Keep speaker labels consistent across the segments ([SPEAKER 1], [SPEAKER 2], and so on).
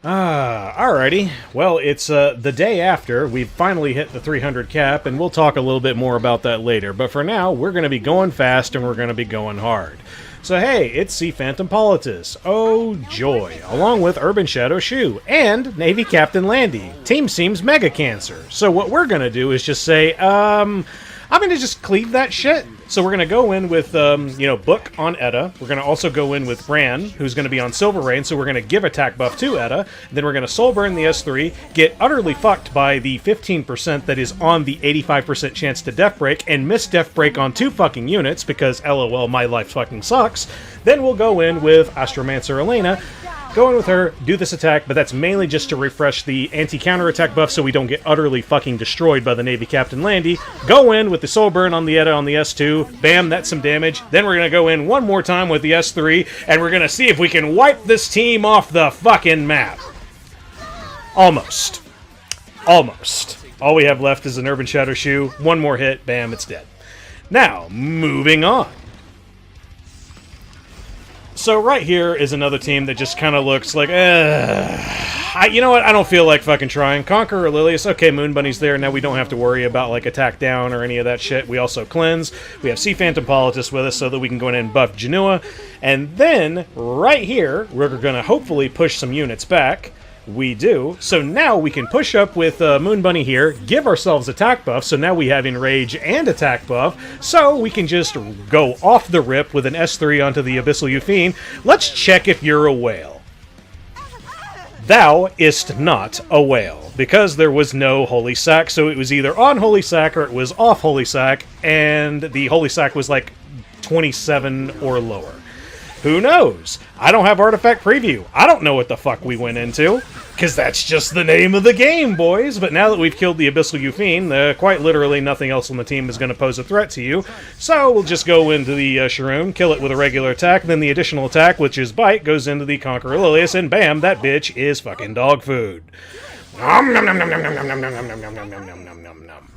[SPEAKER 1] Alrighty. Well, it's the day after. We've finally hit the 300 cap, and we'll talk a little bit more about that later. But for now, we're going to be going fast, and we're going to be going hard. So hey, it's Sea Phantom Politis. Oh joy. Along with Urban Shadow Choux, and Navy Captain Landy. Team seems mega cancer. So what we're going to do is just say, I'm going to just cleave that shit. So we're going to go in with, Book on Edda. We're going to also go in with Bran, who's going to be on Silver Rain, so we're going to give attack buff to Edda. Then we're going to soul burn the S3, get utterly fucked by the 15% that is on the 85% chance to Death Break, and miss Death Break on 2 fucking units, because LOL, my life fucking sucks. Then we'll go in with Astromancer Elena, go in with her, do this attack, but that's mainly just to refresh the anti-counter attack buff so we don't get utterly fucking destroyed by the Navy Captain Landy. Go in with the Soul Burn on the Edda on the S2. Bam, that's some damage. Then we're going to go in one more time with the S3, and we're going to see if we can wipe this team off the fucking map. Almost. Almost. All we have left is an Urban Shadow Choux. One more hit, bam, it's dead. Now, moving on. So right here is another team that just kind of looks like, you know what, I don't feel like fucking trying. Conqueror, Lilias, okay, Moon Bunny's there, now we don't have to worry about, like, attack down or any of that shit. We also cleanse. We have Sea Phantom Politis with us so that we can go in and buff Jenua. And then, right here, we're going to hopefully push some units back. We do. So now we can push up with Moon Bunny here, give ourselves attack buff, so now we have Enrage and attack buff, so we can just go off the rip with an S3 onto the Abyssal Yufine. Let's check if you're a whale. Thou is't not a whale, because there was no Holy Sack, so it was either on Holy Sack or it was off Holy Sack, and the Holy Sack was like 27 or lower. Who knows? I don't have Artifact Preview. I don't know what the fuck we went into, because that's just the name of the game, boys. But now that we've killed the Abyssal Yufine, quite literally nothing else on the team is going to pose a threat to you. So we'll just go into the Sharun, kill it with a regular attack, then the additional attack, which is Bite, goes into the Conqueror Lilias, and bam, that bitch is fucking dog food. Nom nom nom nom nom nom nom nom nom nom nom nom nom nom nom nom nom.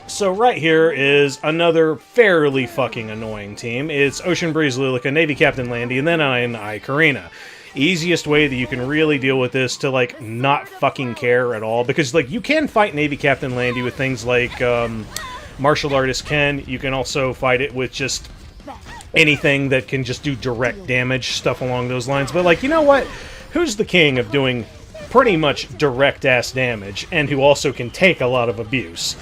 [SPEAKER 1] So right here is another fairly fucking annoying team. It's Ocean Breeze Luluca, Navy Captain Landy, and then an ae-KARINA. Easiest way that you can really deal with this to, like, not fucking care at all. Because, like, you can fight Navy Captain Landy with things like Martial Artist Ken. You can also fight it with just anything that can just do direct damage, stuff along those lines. But, like, you know what? Who's the king of doing pretty much direct-ass damage, and who also can take a lot of abuse?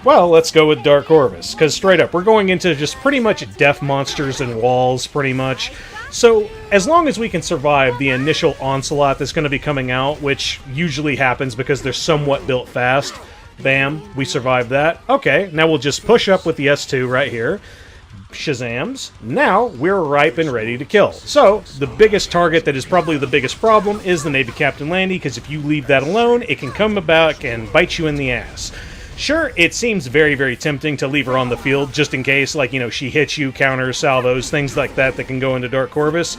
[SPEAKER 1] Well, let's go with Dark Corvus, because straight up, we're going into just pretty much death monsters and walls, pretty much. So, as long as we can survive the initial onslaught that's going to be coming out, which usually happens because they're somewhat built fast, bam, we survived that. Okay, now we'll just push up with the S2 right here. Shazams. Now, we're ripe and ready to kill. So, the biggest target that is probably the biggest problem is the Navy Captain Landy, because if you leave that alone, it can come back and bite you in the ass. Sure, it seems very, very tempting to leave her on the field, just in case, like, you know, she hits you, counters, salvos, things like that that can go into Dark Corvus.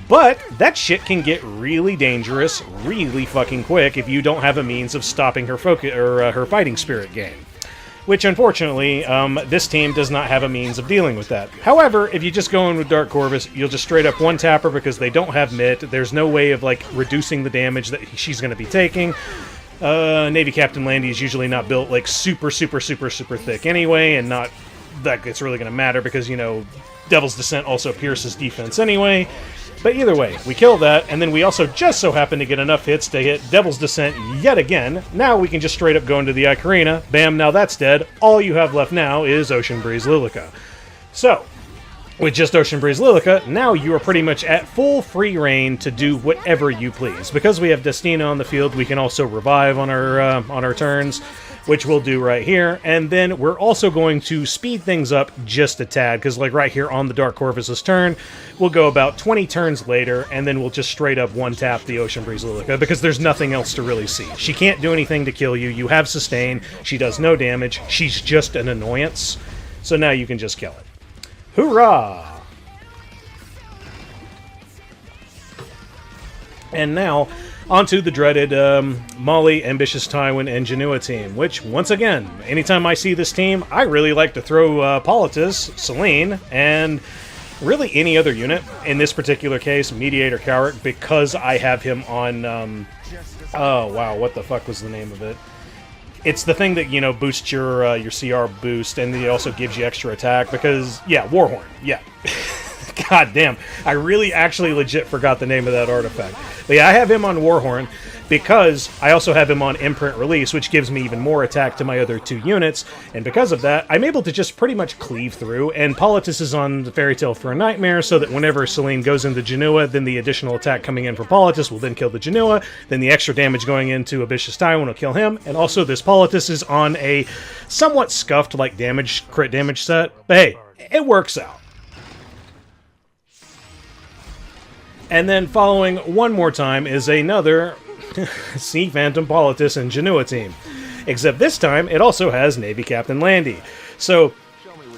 [SPEAKER 1] But that shit can get really dangerous, really fucking quick, if you don't have a means of stopping her focus or her fighting spirit game. Which, unfortunately, this team does not have a means of dealing with that. However, if you just go in with Dark Corvus, you'll just straight up one-tap her because they don't have Mitt. There's no way of, like, reducing the damage that she's going to be taking. Navy Captain Landy is usually not built, like, super thick anyway, and not that it's really going to matter because, you know, Devil's Descent also pierces defense anyway. But either way, we kill that, and then we also just so happen to get enough hits to hit Devil's Descent yet again. Now we can just straight up go into the ae-KARINA. Bam, now that's dead. All you have left now is Ocean Breeze Luluca. So, with just Ocean Breeze Luluca, now you are pretty much at full free reign to do whatever you please. Because we have Destina on the field, we can also revive on our turns, which we'll do right here. And then we're also going to speed things up just a tad, because like right here on the Dark Corvus's turn, we'll go about 20 turns later, and then we'll just straight up one-tap the Ocean Breeze Luluca, because there's nothing else to really see. She can't do anything to kill you, you have sustain, she does no damage, she's just an annoyance, so now you can just kill it. Hoorah! And now, onto the dreaded Molly, Ambitious Tywin, and Jenua team, which, once again, anytime I see this team, I really like to throw Politis, Celine, and really any other unit, in this particular case, Mediator Kawerik, because I have him on, oh wow, what the fuck was the name of it? It's the thing that, you know, boosts your CR boost, and it also gives you extra attack, because, yeah, Warhorn, yeah. God damn, I really actually legit forgot the name of that artifact. But yeah, I have him on Warhorn, because I also have him on Imprint Release, which gives me even more attack to my other 2 units, and because of that, I'm able to just pretty much cleave through, and Politis is on the Fairy Tale for a Nightmare, so that whenever Celine goes into Jenua, then the additional attack coming in from Politis will then kill the Jenua, then the extra damage going into Ambitious Tywin will kill him, and also this Politis is on a somewhat scuffed, like, crit damage set, but hey, it works out. And then following one more time is another Sea Phantom Politis and Jenua team. Except this time, it also has Navy Captain Landy. So,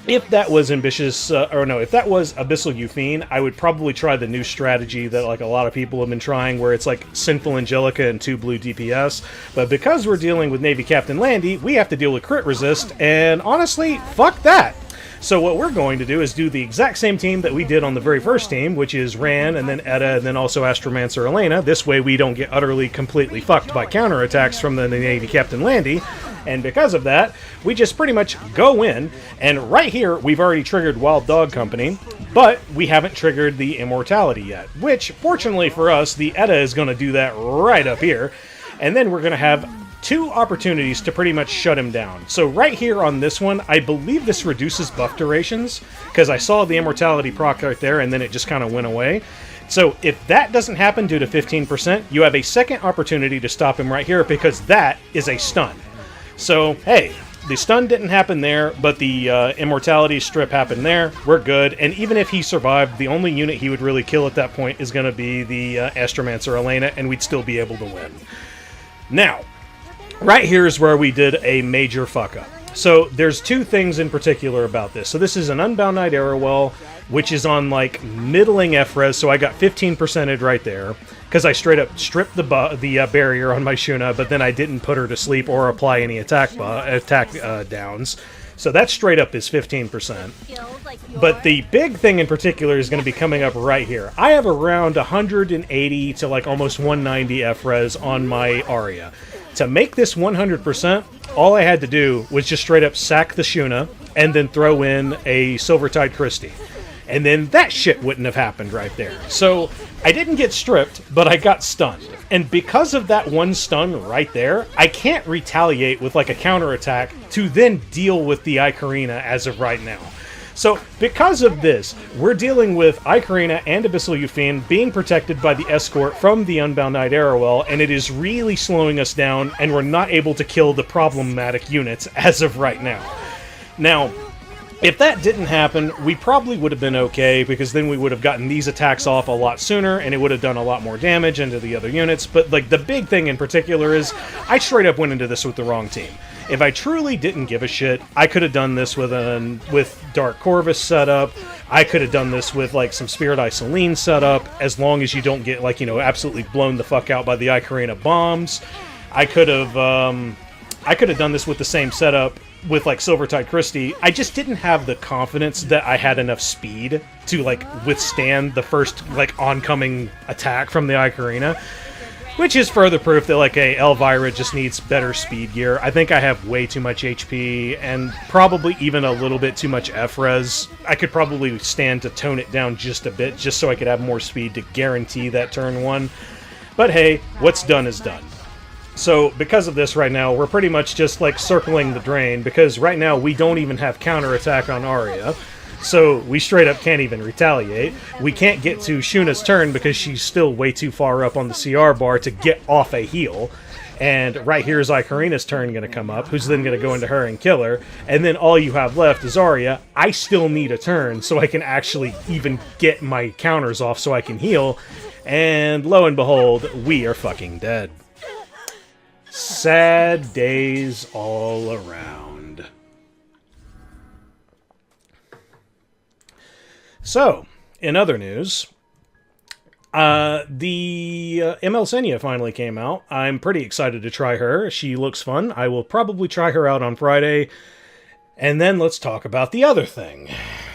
[SPEAKER 1] if that was if that was Abyssal Yufine, I would probably try the new strategy that like a lot of people have been trying, where it's like Sinful Angelica and 2 blue DPS. But because we're dealing with Navy Captain Landy, we have to deal with crit resist, and honestly, fuck that! So what we're going to do is do the exact same team that we did on the very first team, which is Ran, and then Edda, and then also Astromancer Elena. This way we don't get utterly, completely fucked by counterattacks from the Navy Captain Landy. And because of that, we just pretty much go in, and right here, we've already triggered Wild Dog Company, but we haven't triggered the Immortality yet, which, fortunately for us, the Edda is going to do that right up here, and then we're going to have 2 opportunities to pretty much shut him down. So right here on this one, I believe this reduces buff durations, because I saw the Immortality proc right there, and then it just kind of went away. So if that doesn't happen due to 15%, you have a second opportunity to stop him right here, because that is a stun. So, hey, the stun didn't happen there, but the Immortality strip happened there. We're good, and even if he survived, the only unit he would really kill at that point is going to be the Astromancer Elena, and we'd still be able to win. Now, right here is where we did a major fuck-up. So, there's 2 things in particular about this. So this is an Unbound Knight Arowell, which is on, like, middling F-res, so I got 15%ed right there, because I straight up stripped the barrier on my Shuna, but then I didn't put her to sleep or apply any attack downs. So that straight up is 15%. But the big thing in particular is going to be coming up right here. I have around 180 to, like, almost 190 F-res on my Aria. To make this 100%, all I had to do was just straight up sack the Shuna and then throw in a Silvertide Christie. And then that shit wouldn't have happened right there. So I didn't get stripped, but I got stunned. And because of that one stun right there, I can't retaliate with like a counterattack to then deal with the ae-KARINA as of right now. So, because of this, we're dealing with ae-KARINA and Abyssal Yufine being protected by the escort from the Unbound Knight Arowell, and it is really slowing us down, and we're not able to kill the problematic units as of right now. Now, if that didn't happen, we probably would have been okay, because then we would have gotten these attacks off a lot sooner, and it would have done a lot more damage into the other units. But like the big thing in particular is, I straight up went into this with the wrong team. If I truly didn't give a shit, I could have done this with Dark Corvus setup. I could have done this with like some Spirit Eye Celine setup, as long as you don't get like, you know, absolutely blown the fuck out by the ae-KARINA bombs. I could have done this with the same setup with like Silvertide Christie. I just didn't have the confidence that I had enough speed to like withstand the first like oncoming attack from the ae-KARINA, which is further proof that like Elvira just needs better speed gear. I think I have way too much HP and probably even a little bit too much F-res. I could probably stand to tone it down just a bit just so I could have more speed to guarantee that turn 1. But hey, what's done is done. So, because of this right now, we're pretty much just, like, circling the drain, because right now we don't even have counterattack on Aria, so we straight up can't even retaliate. We can't get to Shuna's turn because she's still way too far up on the CR bar to get off a heal, and right here is ae-KARINA's turn going to come up, who's then going to go into her and kill her, and then all you have left is Aria. I still need a turn so I can actually even get my counters off so I can heal, and lo and behold, we are fucking dead. Sad days all around. So, in other news, the ML Senya finally came out. I'm pretty excited to try her. She looks fun. I will probably try her out on Friday. And then let's talk about the other thing.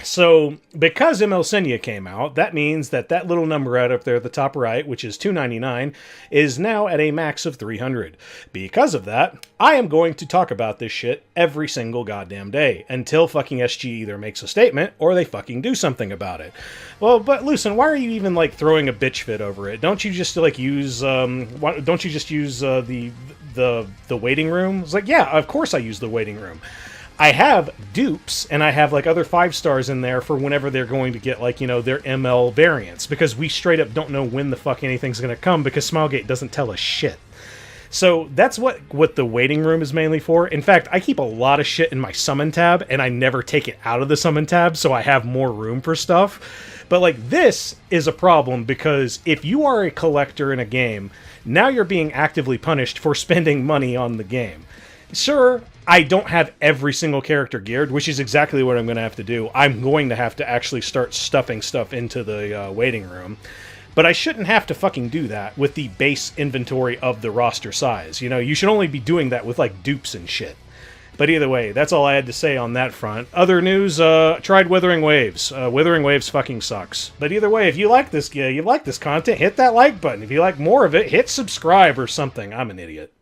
[SPEAKER 1] So, because ML Senia came out, that means that that little number right up there at the top right, which is $299, is now at a max of 300. Because of that, I am going to talk about this shit every single goddamn day, until fucking SG either makes a statement, or they fucking do something about it. Well, but Lucent, why are you even, like, throwing a bitch fit over it? Don't you just, like, use, don't you just use, the waiting room? It's like, yeah, of course I use the waiting room. I have dupes, and I have, like, other 5 stars in there for whenever they're going to get, like, you know, their ML variants, because we straight up don't know when the fuck anything's going to come, because Smilegate doesn't tell us shit. So that's what the waiting room is mainly for. In fact, I keep a lot of shit in my summon tab, and I never take it out of the summon tab, so I have more room for stuff. But, like, this is a problem, because if you are a collector in a game, now you're being actively punished for spending money on the game. Sure, I don't have every single character geared, which is exactly what I'm going to have to do. I'm going to have to actually start stuffing stuff into the waiting room. But I shouldn't have to fucking do that with the base inventory of the roster size. You know, you should only be doing that with, like, dupes and shit. But either way, that's all I had to say on that front. Other news, tried Withering Waves. Withering Waves fucking sucks. But either way, if you like this content, hit that like button. If you like more of it, hit subscribe or something. I'm an idiot.